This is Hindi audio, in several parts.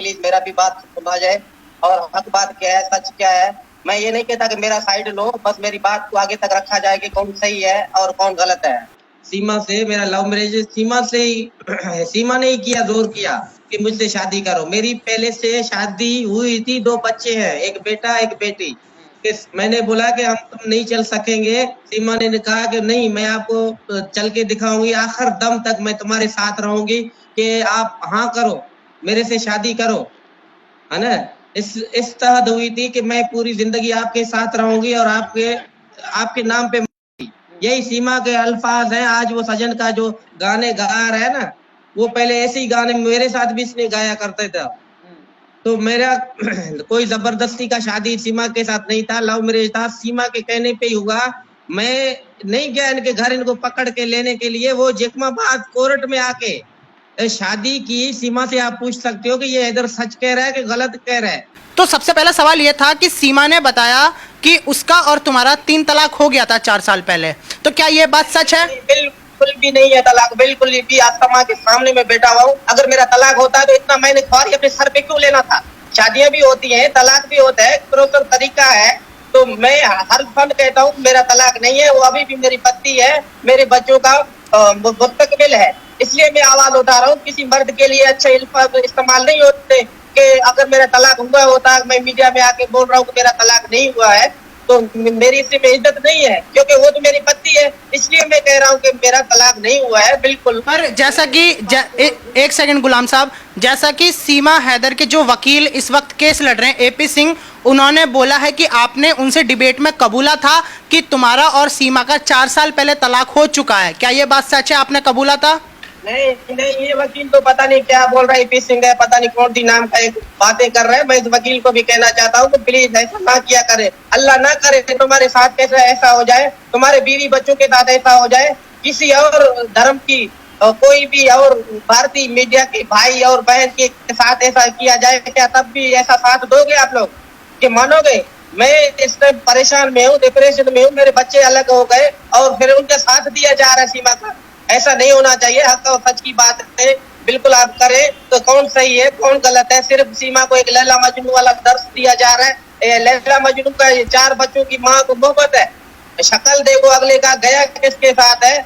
प्लीज मेरा भी बात सुना जाए और हक बात क्या है, सच क्या है। मैं ये नहीं कहता कि मेरा साइड लो, बस मेरी बात को आगे तक रखा जाए कि कौन सही है और कौन गलत है। सीमा से मेरा लव मैरिज, सीमा से ही सीमा ने ही किया, जोर किया कि मुझसे शादी करो। मेरी पहले से शादी हुई थी, 2 बच्चे हैं, एक बेटा एक बेटी। मैंने बोला कि हम तुम नहीं चल सकेंगे। सीमा ने कहा कि नहीं, मैं आपको चल के दिखाऊंगी, आखिर दम तक मैं तुम्हारे साथ रहूंगी कि आप हाँ करो, मेरे से शादी करो, है ना। इस तरह हुई थी कि मैं पूरी जिंदगी आपके साथ रहूंगी और आपके नाम पे, यही सीमा के अल्फाज हैं। आज वो सजन का जो गाने गा रहा है ना, वो पहले ऐसे ही गाने मेरे साथ भी इसने गाया करते थे। तो मेरा कोई जबरदस्ती का शादी सीमा के साथ नहीं था, लव मैरिज था, सीमा के कहने पे ही हुआ। मैं नहीं गया इनके घर इनको पकड़ के लेने के लिए। वो जैकमाबाद कोर्ट में आके शादी की। सीमा से आप पूछ सकते हो कि ये इधर सच कह रहा है कि गलत कह रहा है। तो सबसे पहला सवाल ये था कि सीमा ने बताया कि उसका और तुम्हारा 3 तलाक हो गया था 4 साल पहले, तो क्या ये बात सच है? बिल्कुल भी नहीं है तलाक, बिल्कुल भी। आसमा के सामने में बैठा हुआ हूँ। अगर मेरा तलाक होता है तो इतना मैंने ख्वारी अपने सर पे क्यों लेना था? शादियां भी होती हैं, तलाक भी होता है, प्रोपर तरीका है। तो मैं हर फंड कहता हूँ मेरा तलाक नहीं है, वो अभी भी मेरी पत्नी है, मेरे बच्चों का मुस्तकबिल है। इसलिए मैं आवाज उठा रहा हूँ। किसी मर्द के लिए अच्छे इस्तेमाल नहीं होते कि अगर मेरा तलाक हुआ होता, मैं मीडिया में आके बोल रहा हूँ कि मेरा तलाक नहीं हुआ है, तो मेरी इसमें इज्जत नहीं है, क्योंकि वो तो मेरी पत्नी है। इसलिए मैं कह रहा हूँ कि मेरा तलाक नहीं हुआ है, बिल्कुल। पर जैसा कि एक सेकंड गुलाम साहब, जैसा कि सीमा हैदर के जो वकील इस वक्त केस लड़ रहे हैं, एपी सिंह, उन्होंने बोला है कि आपने उनसे डिबेट में कबूला था कि तुम्हारा और सीमा का 4 साल पहले तलाक हो चुका है। क्या ये बात सच है? आपने कबूला था? नहीं, ये वकील तो पता नहीं क्या बोल रहा है, एपी सिंह है, पता नहीं कौन सी नाम का एक बातें कर रहे हैं। मैं इस वकील को भी कहना चाहता हूँ कि प्लीज ऐसा ना किया करे, अल्लाह ना करे तुम्हारे साथ कैसे ऐसा हो जाए, तुम्हारे बीवी बच्चों के साथ ऐसा हो जाए, किसी और धर्म की कोई भी और भारतीय मीडिया के भाई और बहन के साथ ऐसा किया जाए क्या? तब भी ऐसा साथ दोगे आप लोग कि मानोगे? मैं इस टाइम परेशान में हूँ, डिप्रेशन में हूँ, मेरे बच्चे अलग हो गए और फिर उनका साथ दिया जा रहा है सीमा का। ऐसा नहीं होना चाहिए। हक और सच की बात है, बिल्कुल आप करें तो कौन सही है कौन गलत है। सिर्फ सीमा को एक लैला मजनू वाला दर्श दिया जा रहा है। लैला मजनू का 4 बच्चों की माँ को मोहब्बत है, शक्ल देखो अगले का गया किसके साथ है।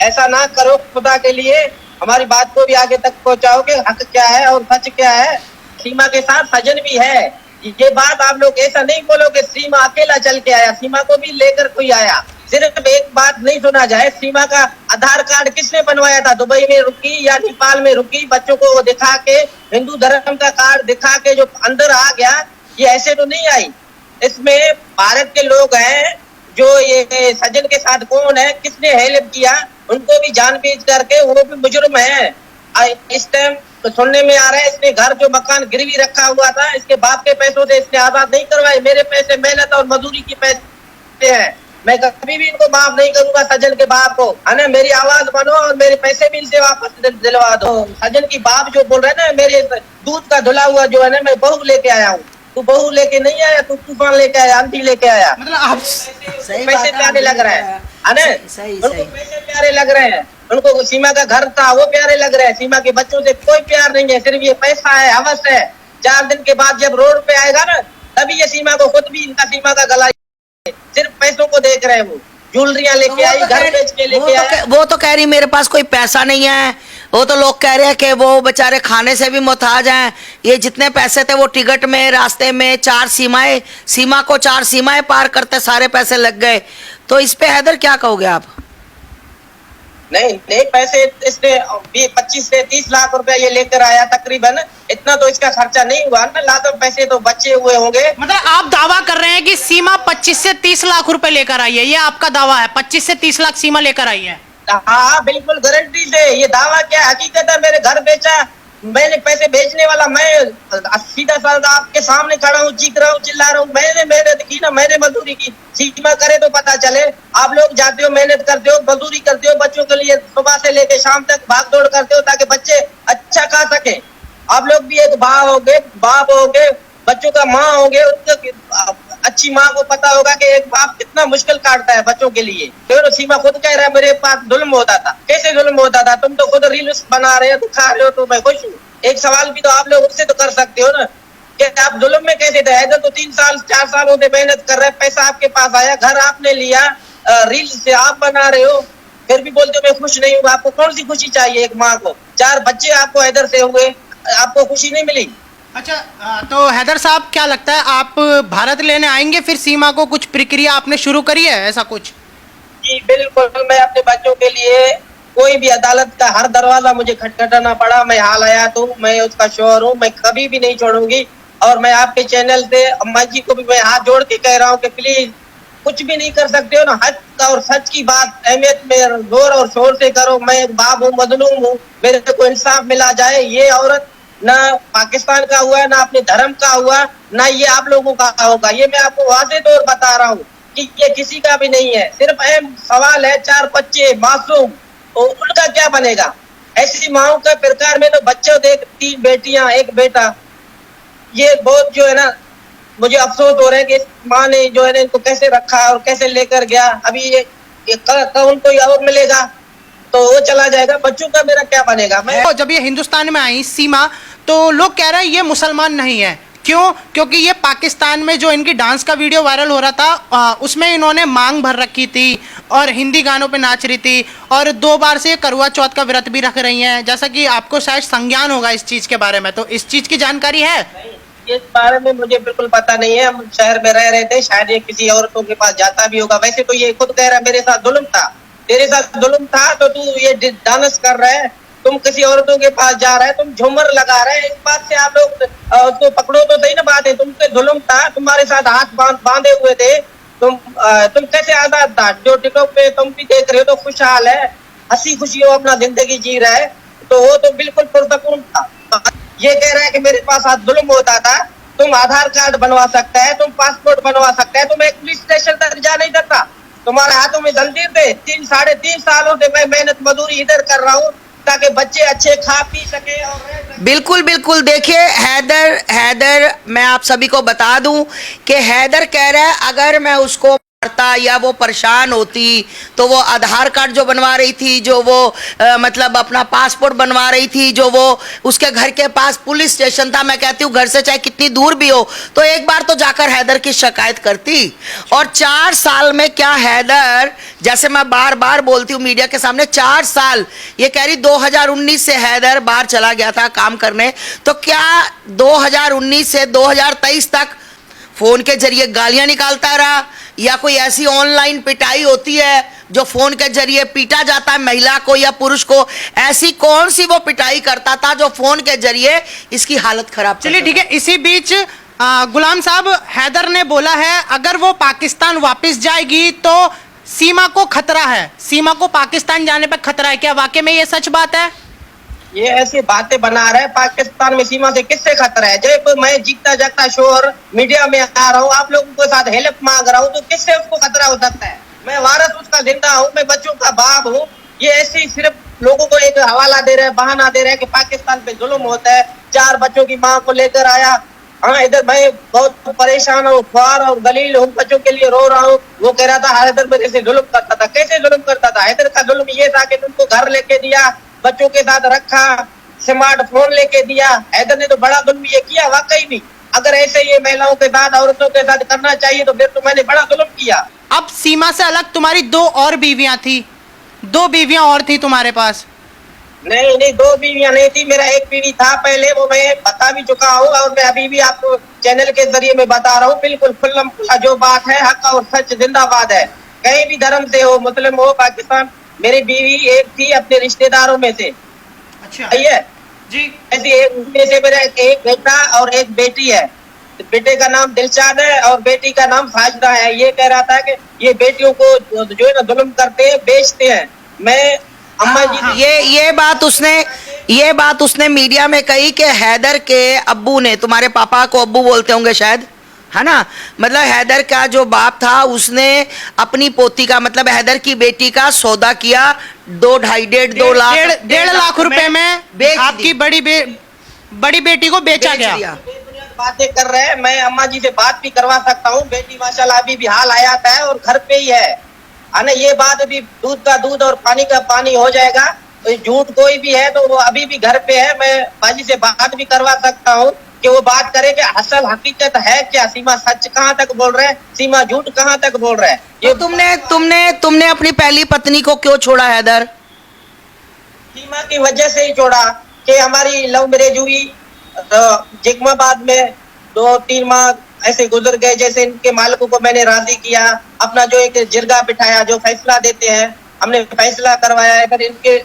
ऐसा ना करो खुदा के लिए। हमारी बात को भी आगे तक पहुंचाओ कि हक क्या है और सच क्या है। सीमा के साथ सजन भी है। ये बात आप लोग ऐसा नहीं बोलो कि सीमा अकेला चल के आया, सीमा को भी लेकर कोई आया। सिर्फ एक बात नहीं सुना जाए, सीमा का आधार कार्ड किसने बनवाया था? दुबई में रुकी या नेपाल में रुकी? बच्चों को वो दिखा के, हिंदू धर्म का कार्ड दिखा के जो अंदर आ गया, ये ऐसे तो नहीं आई। इसमें भारत के लोग हैं जो ये सजन के साथ कौन है, किसने हेल्प किया, उनको भी जानबूझ करके वो भी मुजरिम है। इस टाइम तो सुनने में आ रहा है इसने घर जो मकान गिरवी रखा हुआ था, इसके बाप के पैसों से इसने आबाद नहीं करवाए, मेरे पैसे, मेहनत और मजदूरी के पैसे हैं। मैं कभी भी इनको माफ नहीं करूंगा सजन के बाप को, है ना। मेरी आवाज बनो और मेरे पैसे भी इनसे वापस दिलवा दो। सजन की बाप जो बोल रहे हैं ना, मेरे दूध का धुला हुआ जो है ना, मैं बहू लेके आया हूँ। तू बहू लेके नहीं आया, तू तूफान लेके आया, आंधी लेके आया। मतलब आप पैसे प्यारे लग रहे हैं, है ना। उनको पैसे प्यारे लग रहे हैं, उनको सीमा का घर था वो प्यारे लग रहे हैं। सीमा के बच्चों से कोई प्यार नहीं है, सिर्फ ये पैसा है, हवस है। 4 दिन के बाद जब रोड पे आएगा ना, तभी ये सीमा को खुद भी इनका सीमा का गला, सिर्फ पैसों को देख रहे हैं। वो ज्वेलरियां लेके आई, घर बेच के लेके आया। वो तो कह रही मेरे पास कोई पैसा नहीं है। वो तो लोग कह रहे हैं कि वो बेचारे खाने से भी मुहताज हैं। ये जितने पैसे थे वो टिकट में, रास्ते में 4 सीमाएं, सीमा को 4 सीमाएं पार करते सारे पैसे लग गए। तो इस पे हैदर क्या कहोगे आप? नहीं, पैसे इसने 25 से 30 लाख रुपया ये लेकर आया तकरीबन। इतना तो इसका खर्चा नहीं हुआ ना, लाखों पैसे तो बचे हुए होंगे। मतलब आप दावा कर रहे हैं कि सीमा 25 से 30 लाख रुपए लेकर आई है, ये आपका दावा है? 25 से 30 लाख सीमा लेकर आई है? हाँ, बिल्कुल गारंटी से। ये दावा क्या हकीकत है? मेरे घर बेचा, मैंने पैसे बेचने वाला मैं सीधा साधा आपके सामने खड़ा हूँ, चीख रहा हूँ, चिल्ला रहा हूँ। मैंने मेहनत की ना, मैंने मजदूरी की। सीमा करे तो पता चले। आप लोग जाते हो, मेहनत करते हो, मजदूरी करते हो, बच्चों के लिए सुबह से लेकर शाम तक भाग दौड़ करते हो ताकि बच्चे अच्छा खा सके। आप लोग भी एक बाप होगे, बच्चों का माँ होगे, उनको अच्छी माँ को पता होगा कि एक बाप कितना मुश्किल काटता है बच्चों के लिए। तो सीमा खुद कह रहा है मेरे पास जुल्म होता था। कैसे जुल्म होता था? तुम तो खुद रील्स बना रहे हो, दिखा रहे हो, तो मैं खुश हूँ। एक सवाल भी तो आप लोग उससे तो कर सकते हो ना कि आप जुल्म में कैसे थे? हैदर तो 3 साल 4 साल होते मेहनत कर रहे हैं, पैसा आपके पास आया, घर आपने लिया, रील्स से आप बना रहे हो, फिर भी बोलते हो मैं खुश नहीं हूँ। आपको कौन सी खुशी चाहिए? एक माँ को 4 बच्चे आपको हैदर से हुए, आपको खुशी नहीं मिली? अच्छा, तो हैदर साहब क्या लगता है आप भारत लेने आएंगे फिर सीमा को? कुछ प्रक्रिया आपने शुरू करी है ऐसा कुछ? जी बिल्कुल, मैं अपने बच्चों के लिए कोई भी अदालत का हर दरवाजा मुझे खटखटाना पड़ा, मैं हाल आया तो मैं उसका शोहर हूँ, मैं कभी भी नहीं छोड़ूंगी। और मैं आपके चैनल से अम्मा जी को भी मैं हाथ जोड़ के कह रहा हूँ कि प्लीज कुछ भी नहीं कर सकते हो ना, हक और सच की बात अहमियत में जोर और शोर से करो। मैं एक बाप हूँ, मजलूम हूँ, मेरे को इंसाफ मिला जाए। ये औरत ना पाकिस्तान का हुआ, ना अपने धर्म का हुआ, ना ये आप लोगों का होगा। ये मैं आपको वाज़ेह तौर बता रहा हूँ कि ये किसी का भी नहीं है। सिर्फ अहम सवाल है 4 बच्चे मासूम, तो उनका क्या बनेगा? ऐसी माओ का प्रकार में तो बच्चों देख 3 बेटियां 1 बेटा, ये बहुत जो है ना मुझे अफसोस हो रहा है कि इस माँ ने जो है ना इनको कैसे रखा और कैसे लेकर गया। अभी ये उनको और मिलेगा तो वो चला जाएगा, बच्चों का मेरा क्या बनेगा? मैं तो जब ये हिंदुस्तान में आई सीमा तो लोग कह रहे हैं ये मुसलमान नहीं है। क्यों? क्योंकि ये पाकिस्तान में जो इनकी डांस का वीडियो वायरल हो रहा था उसमें इन्होंने मांग भर रखी थी और हिंदी गानों पे नाच रही थी, और 2 बार से करवा चौथ का व्रत भी रख रही हैं, जैसा कि आपको शायद संज्ञान होगा इस चीज के बारे में। तो इस चीज की जानकारी है? इस बारे में मुझे बिल्कुल पता नहीं है। हम शहर में रह रहे थे, शायद ये किसी औरतों के पास जाता भी होगा। वैसे तो ये खुद कह रहा है मेरे साथ जुल्म था, तेरे साथ जुल्म था तो तू ये डांस कर रहा है, तुम किसी औरतों के पास जा रहा है, तुम झूमर लगा रहे हैं। इस बात से आप लोग उसको पकड़ो तो सही ना बात है। तुम पे जुल्म था, तुम्हारे साथ हाथ बांधे हुए थे, तुम कैसे आजाद था? जो टिकटॉक पे तुम भी देख रहे हो तो खुशहाल है, हंसी खुशी हो अपना जिंदगी जी रहा है, तो वो तो बिल्कुल पुरसकून था। ये कह रहा है कि मेरे पास आज जुल्म होता था। तुम आधार कार्ड बनवा सकता है, तुम पासपोर्ट बनवा सकता है, तुम एक पुलिस स्टेशन तक जा नहीं सकता। तुम्हारे हाथों में जंजीर थे। 3-3.5 सालों से मैं मेहनत मजदूरी इधर कर रहा हूँ ताकि बच्चे अच्छे खा पी सके और रह सके। बिल्कुल बिल्कुल। देखिए हैदर मैं आप सभी को बता दूं कि हैदर कह रहा है अगर मैं उसको मारता या वो परेशान होती तो वो आधार कार्ड जो बनवा रही थी, जो वो मतलब अपना पासपोर्ट बनवा रही थी, जो वो उसके घर के पास पुलिस स्टेशन था, मैं कहती हूँ घर से चाहे कितनी दूर भी हो तो एक बार तो जाकर हैदर की शिकायत करती। और 4 साल में क्या हैदर, जैसे मैं बार बार बोलती हूँ मीडिया के सामने, 4 साल ये कह रही 2019 से हैदर बाहर चला गया था काम करने, तो क्या 2019 से 2023 तक फोन के जरिए गालियां निकालता रहा या कोई ऐसी ऑनलाइन पिटाई होती है जो फोन के जरिए पीटा जाता है महिला को या पुरुष को? ऐसी कौन सी वो पिटाई करता था जो फोन के जरिए इसकी हालत खराब? चलिए ठीक है। इसी बीच गुलाम साहब, हैदर ने बोला है अगर वो पाकिस्तान वापस जाएगी तो सीमा को खतरा है, सीमा को पाकिस्तान जाने पर खतरा है। क्या वाकई में ये सच बात है? ये ऐसी बातें बना रहे हैं। पाकिस्तान में सीमा से किससे खतरा है? जब मैं जीता जागता शोहर मीडिया में आ रहा हूँ, आप लोगों के साथ हेल्प मांग रहा हूँ, तो किससे उसको खतरा हो सकता है? मैं वारस उसका जिंदा हूँ, मैं बच्चों का बाप हूँ। ये ऐसे ही सिर्फ लोगों को एक हवाला दे रहे हैं, बहाना दे रहे हैं कि पाकिस्तान पे जुल्म होता है। 4 बच्चों की माँ को लेकर आया, हाँ इधर मैं बहुत परेशान हूँ, ख्वार और दलील हूँ, बच्चों के लिए रो रहा हूँ। वो कह रहा था हैदर मेरे से जुल्म करता था। कैसे जुल्म करता था? हैदर का जुल्म ये था कि तुमको घर लेके दिया, बच्चों के साथ रखा, स्मार्टफोन लेके दिया। हैदर ने तो बड़ा जुल्म ये किया वाकई भी। अगर ऐसे ये महिलाओं के साथ औरतों के साथ करना चाहिए तो फिर तो मैंने बड़ा जुल्म किया। अब सीमा से अलग तुम्हारी 2 और बीवियां थी, 2 बीवियां और थी तुम्हारे पास? नहीं 2 बीवियां नहीं थी, मेरा एक बीवी था पहले, वो मैं बता भी चुका हूँ और मैं अभी भी आपको चैनल के जरिए में बता रहा हूँ। बिल्कुल खुल्लम खुल्ला जो बात है, हक और सच जिंदाबाद है। कहीं भी धर्म से हो, मुस्लिम हो, पाकिस्तान, मेरी बीवी एक थी अपने रिश्तेदारों में से। अच्छा जी। ऐसी उनमें से मेरा एक बेटा और एक बेटी है। बेटे का नाम दिलशाद है और बेटी का नाम साजिदा है। ये कह रहा था कि ये बेटियों को जो है ना जुल्म करते हैं, बेचते हैं। मैं अम्मा जी ये बात उसने मीडिया में कही कि हैदर के अब्बू ने, तुम्हारे पापा को अब्बू बोलते होंगे शायद, है ना, मतलब हैदर का जो बाप था उसने अपनी पोती का, मतलब हैदर की बेटी का सौदा किया 2 लाख 1.5 लाख रुपए में आपकी बड़ी बेटी को बेचा गया। बातें कर रहे हैं, मैं अम्मा जी से बात भी करवा सकता हूँ। बेटी माशाल्लाह अभी भी हाल आयात है और घर पे ही है। अने ये बात अभी दूध का दूध और पानी का पानी हो जाएगा। तो झूठ कोई भी है तो वो अभी भी घर पे है। मैं बाजी से बात भी करवा सकता हूँ कि वो बात करे कि असल हकीकत है क्या, सीमा सच कहाँ तक बोल रहे हैं, सीमा झूठ कहाँ तक बोल रहे हैं। तो तुमने अपनी पहली पत्नी को क्यों छोड़ा हैदर? सीमा की वजह से ही छोड़ा कि हमारी लव मैरिज हुई। जिकमाबाद में 2-3 माह ऐसे गुजर गए, जैसे इनके मालिकों को मैंने राजी किया। अपना जो एक जिरगा बिठाया, जो फैसला देते हैं, हमने फैसला करवाया है। फिर इनके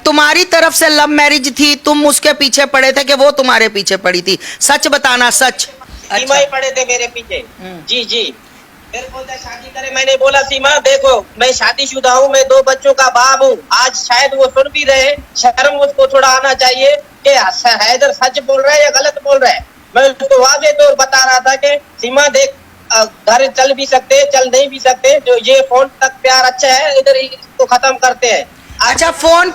तुम्हारी तरफ से लव मैरिज थी, तुम उसके पीछे पड़े थे कि वो तुम्हारे पीछे पड़ी थी? सच बताना, सच। सीमा ही पड़े थे मेरे पीछे। जी जी, फिर बोलता है शादी करे। मैंने बोला सीमा देखो मैं शादीशुदा हूँ, मैं 2 बच्चों का बाप हूँ। आज शायद वो सुन भी रहे, शर्म उसको थोड़ा आना चाहिए कि हैदर सच बोल रहा है या गलत बोल रहा है। मैं उसको वाजे तौर बता रहा था कि सीमा देख, घर चल भी सकते, चल नहीं भी सकते, जो ये फोन तक प्यार अच्छा है, इधर इसको खत्म करते हैं। अच्छा, फोन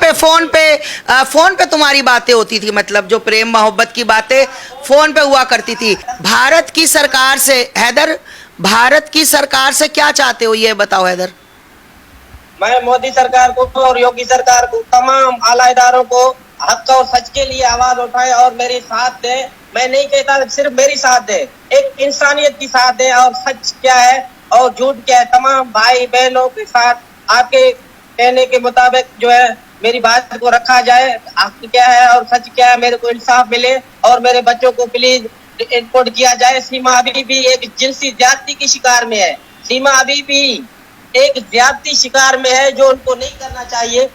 पे तुम्हारी बातें होती थी, मतलब जो प्रेम मोहब्बत की बातें फोन पे हुआ करती थी। भारत की सरकार से हैदर, भारत की सरकार से क्या चाहते हो ये बताओ हैदर? मैं मोदी सरकार को और योगी सरकार को, तमाम आला इदारों को हक और सच के लिए आवाज उठाए और मेरी साथ दे। मैं नहीं कहता सिर्फ मेरी साथ दे, एक इंसानियत की साथ दे और सच क्या है और झूठ क्या है, तमाम भाई बहनों के साथ आपके कहने के मुताबिक जो है मेरी बात को रखा जाए। हक क्या है और सच क्या है, मेरे को इंसाफ मिले और मेरे बच्चों को प्लीज इनपुट किया जाए। सीमा अभी भी एक जिनसी ज्यादती की शिकार में है। सीमा अभी भी एक ज्यादती शिकार में है जो उनको नहीं करना चाहिए।